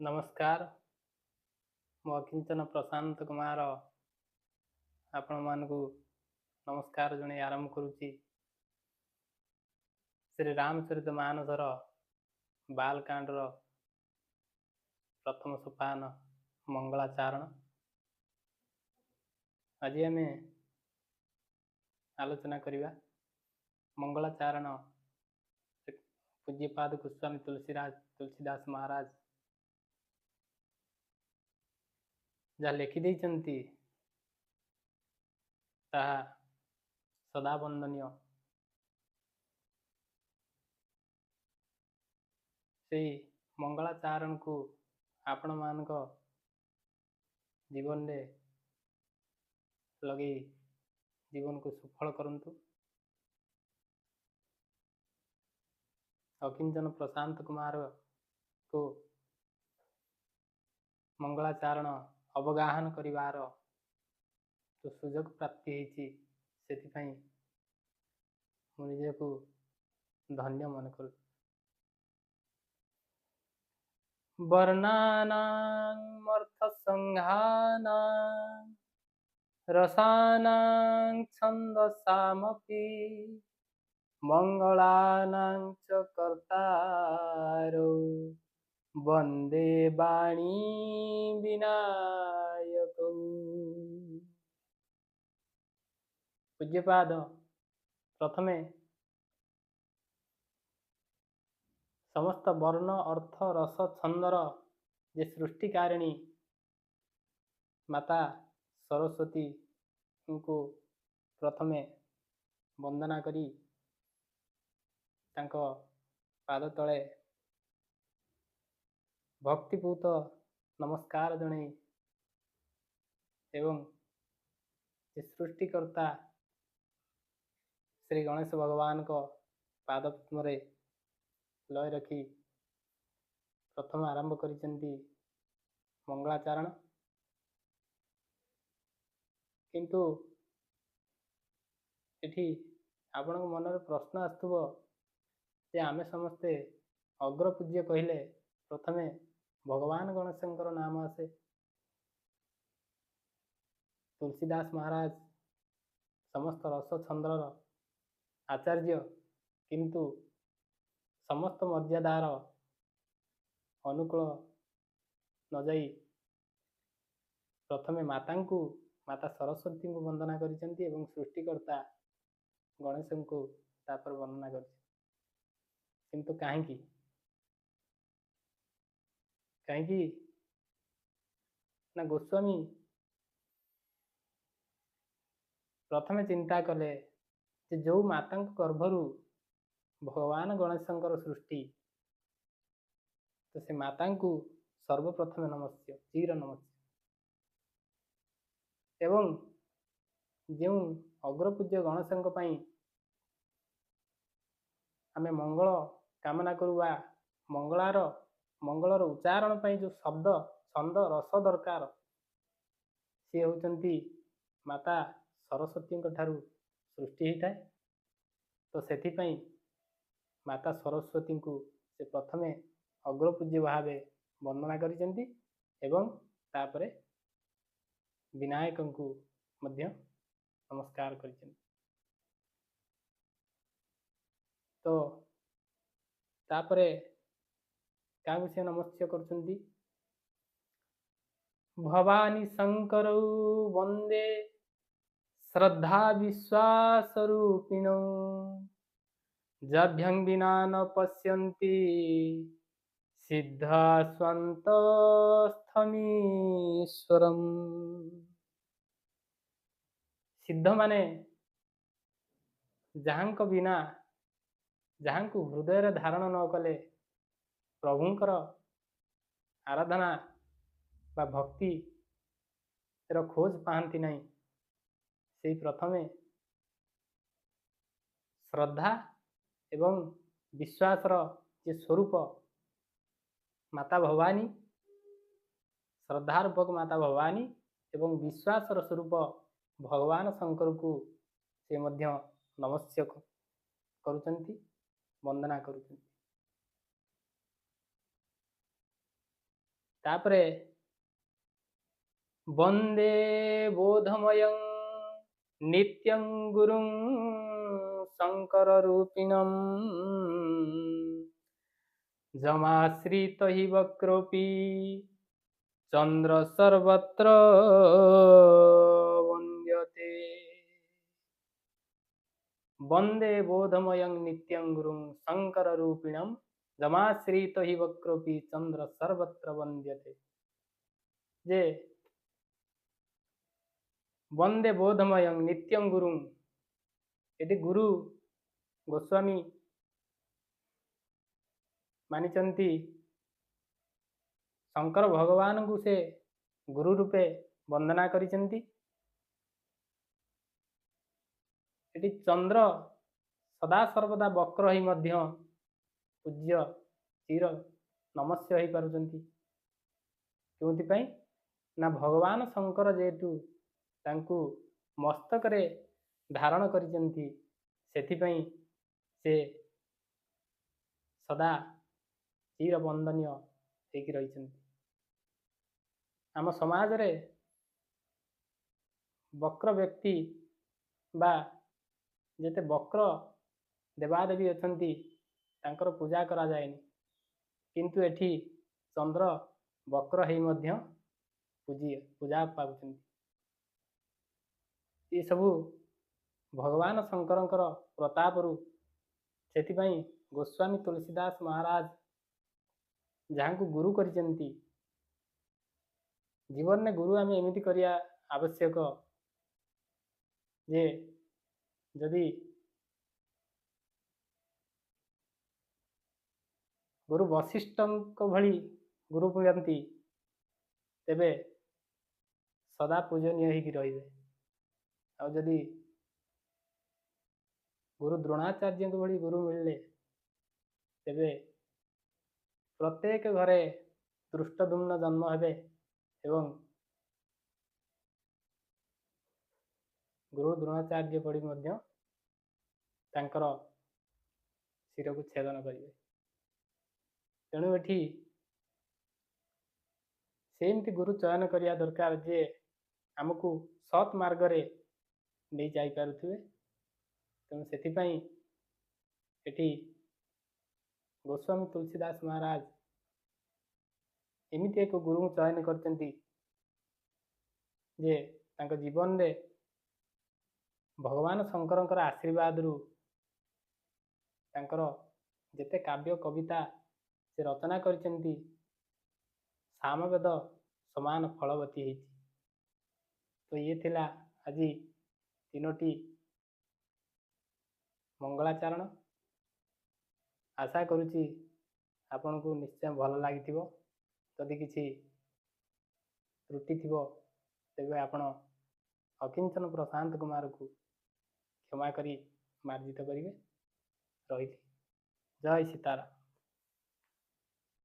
नमस्कार। मु अकिंचन प्रशांत कुमार आपण मानकु नमस्कार जणे आरंभ करुच्ची। श्री रामचरित मानसर बालकांडर प्रथम सोपान मंगलाचारण। आज आम आलोचना करिबा मंगलाचारण पूज्यपाद गोस्वामी तुलसीदास महाराज जहाँ लिखिदे ताहा सदा वंदनीय। से मंगलाचारण को आपण मान जीवन में लगे जीवन को सफल करंतु। अकिंचन प्रशांत कुमार को मंगलाचारण अवगाहन करिवार तो सुजोग प्राप्ति होती से निजे को धन्य मन कर। वर्णानामर्थ संघानां रसानां छन्दसामपि मंगलानां च कर्तारो वंदे वाणी विनायक। पूज्यपाद प्रथमे समस्त वर्ण अर्थ रस छंदर जे सृष्टिकारिणी माता सरस्वती को प्रथमे वंदना करी तांको पाद तले भक्तिपूत नमस्कार जणे एवं सृष्टिकर्ता श्री गणेश भगवान को पाद पद्मरे लय रखी प्रथम आरंभ करिसेंती मंगलाचरण। किंतु एठी आपण मन प्रश्न आसुव जे आमे समस्ते अग्रपूज्य कहले प्रथमे भगवान गणेशंकर नाम आसे। तुलसीदास महाराज समस्त रस छंदर आचार्य किंतु समस्त मर्यादार अनुकूल न जाई प्रथमे माता सरस्वती को वंदना करिसेंती एवं सृष्टिकर्ता गणेश को तापर वर्णना कर। किंतु कहीं ना गोस्वामी प्रथमे चिंता कले जो माता गर्भरु भगवान गणेशंकर सृष्टि तो से माता को सर्वप्रथम नमस्य चिर नमस्य एवं जो अग्रपूज्य गणेशंक पई आमे मंगल कामना करुवा मंगलर उच्चारण पई जो शब्द छंद रस दरकार सी होचंती माता सरस्वती ठारू सृष्टि होता है। तो सेथि पई माता सरस्वती को से प्रथमे अग्रपूज्य भावे वंदना करिसेंती एवं तापरे विनायक को मध्य नमस्कार करिसेंती। तो तापरे क्या विषय नमस्कार करचंती भवानी शंकर वंदे श्रद्धा विश्वास रूपिणो जभ्यं विना न पश्यन्ति सिद्धा स्वंतस्थमीश्वरम। सिद्ध माने जहां को बिना जहां को हृदय धारण न कले प्रभुंकर आराधना बा भक्ति रो खोज पाती नहीं से प्रथमे श्रद्धा एवं विश्वास जे स्वरूप माता भवानी श्रद्धा रूपक माता भवानी एवं विश्वास स्वरूप भगवान शंकर को से मध्य नमस्य करुचंती वंदना करुचंती। तापरे वंदे बोधमयं नित्यं गुरुं शंकर रूपिणम् जमाश्रित हि वक्रोऽपि चंद्र सर्वत्र वन्द्यते। वंदे बोधमयं नित्यं गुरुं शंकर रूपिणम् जमाश्रित हि वक्रोऽपि चंद्र सर्वत्र वन्द्यते। जे वंदे बोधमयं नित्यं गुरुं, एटी गुरु गोस्वामी मानिचंती शंकर भगवान को से गुरु रूपे वंदना करिचंती। एटी चंद्र सदा सर्वदा वक्र ही मध्य पूज्य चिर नमस्य हो पारुचंती। क्योंथिपाई ना भगवान शंकर जेहेतु तांकु मस्तक रे धारण करिचंती, सेथिपाई से सदा चिर वंदनीय होइकी रहिचंती। आम समाज रे वक्र व्यक्ति बा जेते वक्र देवादेवी अछंती तांकर पूजा करा जाएनी, किंतु एठी चंद्र वक्र हेई मध्य पूजा पाउछंती। ये सबु भगवान शंकरंकर प्रतापरु, सेथिपाई गोस्वामी तुलसीदास महाराज जहाँ को गुरु करिचंती। जीवन में गुरु आम एमती करिया आवश्यक जे जदि गुरु वशिष्ठ भली गुरु मिलती तेबे सदा पूजनीय ही रहिबे। आ जदि गुरु द्रोणाचार्य भली गुरु मिलले तेबे प्रत्येक घरे दृष्टदुम्न जन्म हेबे एवं गुरु द्रोणाचार्य पढ़ी मध्य तांकर शिर को छेदन करेंगे। तेणु एठी सेमती गुरु चयन करिया दरकार जे आमको सत् मार्ग रे नहीं जाई पारुथिबे। तेणु सेथिपाई एठी गोस्वामी तुलसीदास महाराज एमिति एक गुरु चयन करचंती जे तांको जीवन रे भगवान शंकरंकर आशीर्वाद रु तांकर जेते काव्य कविता से रचना करचंती सामवेद समान फलवती है। तो ये थिला आज तीनोटी मंगलाचरण। आशा करुच्ची आपण को निश्चय भल लगी। जदि किसी त्रुटि थिबो तेबे आपण अकिंचन प्रशांत कुमार को क्षमा करी मार्जित करिवे। रही जय सीताराम।